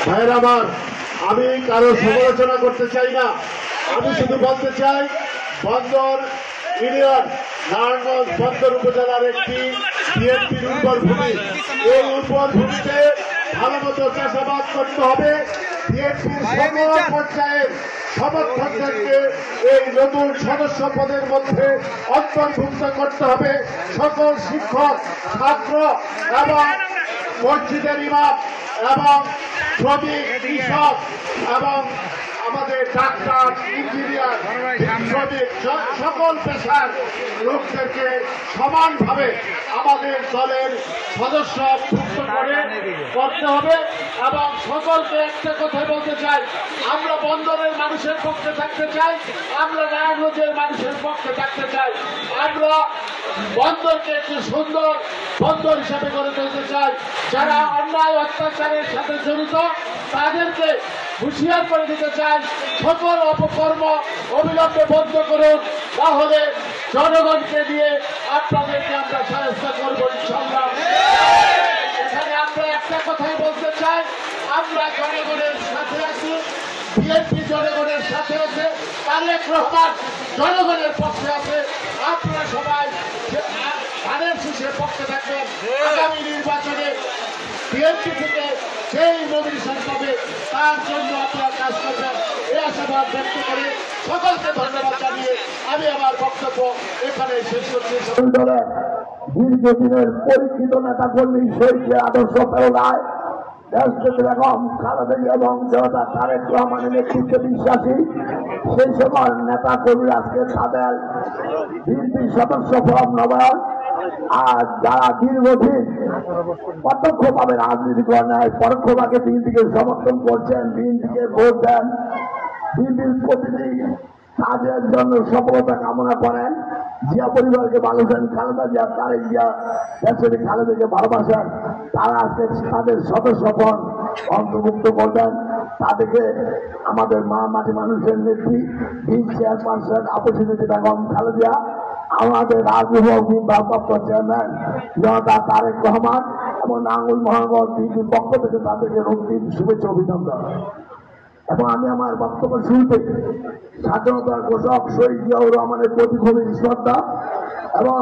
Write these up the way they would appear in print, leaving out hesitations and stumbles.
ভাইয়ের আমার, আমি কারো সমালোচনা করতে চাই না। আমি শুধু বলতে চাই, বন্দর ইউনিয়ন নারায়ণগঞ্জ বন্দর উপজেলার একটি বিএনপির উর্বর ভূমি। এই উর্বর ভূমিতে ভালো মতো চাষাবাদ করতে হবে। বিএনপির সকল পর্যায়ের সমর্থকদেরকে এই নতুন সদস্য পদের মধ্যে অন্তর্ভুক্ত করতে হবে। সকল শিক্ষক, ছাত্র এবং মসজিদের ইমাম এবং শ্রমিক, কৃষক এবং আমাদের ডাক্তার, ইঞ্জিনিয়ার, শ্রমিক, সকল পেশার লোকদেরকে সমানভাবে আমাদের দলের সদস্যভুক্ত করতে হবে। এবং সকলকে একটা কথা বলতে চাই, আমরা বন্দরের মানুষের পক্ষে থাকতে চাই, আমরা নারায়ণগঞ্জের মানুষের পক্ষে থাকতে চাই। আমরা বন্দরকে একটি সুন্দর বন্দর হিসাবে গড়ে তুলতে চাই। যারা অন্যায় অত্যাচারের সাথে জড়িত তাদেরকে হুঁশিয়ার করে দিতে চাই, সকল অপকর্ম অবিলম্বে বন্ধ করুন, তাহলে জনগণকে দিয়ে আপনাদেরকে আমরা সাহায্য করবো ইনশাআল্লাহ। এখানে আমরা একটা কথাই বলতে চাই, আমরা জনগণের সাথে আছি, বিএনপি জনগণের সাথে আছে, তারেক রহমান জনগণের পক্ষে আছে। আপনারা সবাই ধানের শীষের পক্ষে থাকবেন। আগামী নির্বাচনে বিএনপি থেকে সেই নমিনেশন পাবে তার জন্য আপনারা কাজ করবেন, এই আশাবাদ ব্যক্ত করে সকলকে ধন্যবাদ জানিয়ে আমি আমার বক্তব্য এখানে শেষ করছি। দীর্ঘদিনের পরিচিত নেতা কর্মী শহীদ আদর্শ প্রেরণায় দেশপ্রেমী বেগম খালেদা জিয়া এবং জনতা তারেক রহমানের নেতৃত্বে বিশ্বাসী সেই সময় নেতা কর্মীরা আজকে তাদের বিএনপি সদস্য ফরম নবায়ন আর যারা দীর্ঘদিন প্রত্যক্ষভাবে রাজনীতি করেন পরোক্ষভাবে বিএনপিকে সমর্থন করছেন, বিএনপিকে ভোট দেন, বিএনপির প্রতিটি কাজের জন্য সফলতা কামনা করেন, জিয়া পরিবারকে ভালোবাসেন, খালেদা জিয়া তারেক জিয়া দেশে খালেদাকে ভালোবাসেন, তারা আজকে তাদের সদস্যপদ অন্তর্ভুক্ত করবেন। তাদেরকে আমাদের মাটি মানুষের নেত্রী চেয়ারপারসন আপসিনীতি বেগম খালেদা, আমাদের রাজভবন ভারপ্রাপ্ত চেয়ারম্যান জনতা তারেক রহমান এবং নাঙ্গল মহানগর বিএনপির পক্ষ থেকে তাদেরকে রক্তিম শুভেচ্ছা অভিনন্দন। এবং আমি আমার বক্তব্য শুরুতে স্বাধীনতার ঘোষক শহীদ জিয়াউর রহমানের প্রতি গভীর শ্রদ্ধা এবং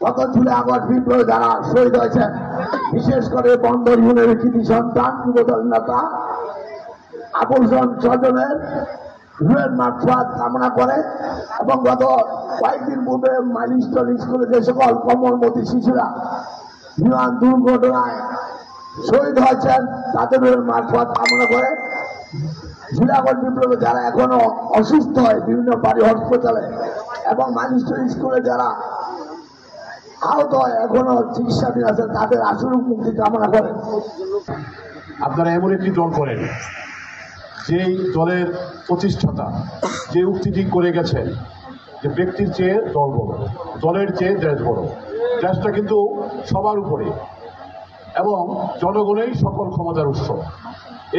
গত জুলাই আগস্ট বিপ্লবে যারা শহীদ হয়েছেন, বিশেষ করে বন্দর ইউনিয়নের কৃতি সন্তান যুবদল নেতা আবুল স্বজনের রুহের মাগফিরাত কামনা করে এবং গত কয়েকদিন পূর্বে মাইলস্টোন স্কুলে যে সকল কোমলমতি শিশুরা বিমান দুর্ঘটনায় শহীদ হয়েছেন তাদের রুহের মাগফিরাত কামনা করে। জুলাই আগস্ট বিপ্লবে যারা এখনো অসুস্থ হয় বিভিন্ন বাড়ি হাসপাতালে এবং মাইলস্টোন স্কুলে যারা আহত হয় এখনো চিকিৎসাধীন আছেন তাদের আশুর মুক্তি কামনা করেন। আপনারা এমন একটি দল করেন যেই দলের প্রতিষ্ঠাতা যে উক্তিটি করে গেছেন যে ব্যক্তির চেয়ে দল বড়, দলের চেয়ে দেশ বড়, দেশটা কিন্তু সবার উপরে এবং জনগণেই সকল ক্ষমতার উৎস।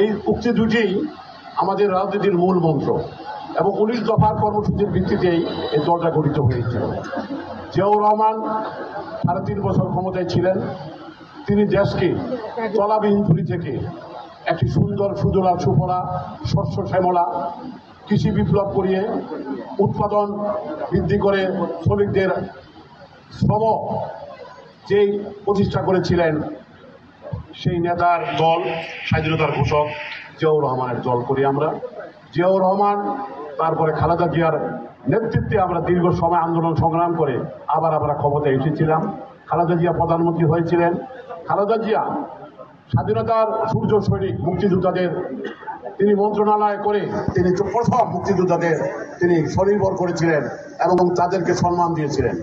এই উক্তি দুটি আমাদের রাজনীতির মূল মন্ত্র এবং 19 দফার কর্মসূচির ভিত্তিতেই এই দলটা গঠিত হয়েছিল। জিয়াউর রহমান 3.5 বছর ক্ষমতায় ছিলেন। তিনি দেশকে তলাবিহীন ধুলি থেকে একটি সুন্দর সুজলা সুফলা শস্য শ্যামলা কৃষি বিপ্লব করিয়ে উৎপাদন বৃদ্ধি করে শ্রমিকদের শ্রম যেই প্রতিষ্ঠা করেছিলেন সেই নেতার দল স্বাধীনতার ঘোষক জিয়াউর রহমানের দল করি আমরা। জিয়াউর রহমান তারপরে খালেদা জিয়ার নেতৃত্বে আমরা দীর্ঘ সময় আন্দোলন সংগ্রাম করে আবার আমরা ক্ষমতায় এসেছিলাম। খালেদা জিয়া প্রধানমন্ত্রী হয়েছিলেন। খালেদা জিয়া স্বাধীনতার সূর্য সৈনিক মুক্তিযোদ্ধাদের তিনি মন্ত্রণালয় করে তিনি প্রথম মুক্তিযোদ্ধাদের তিনি স্বনির্ভর করেছিলেন এবং তাদেরকে সম্মান দিয়েছিলেন।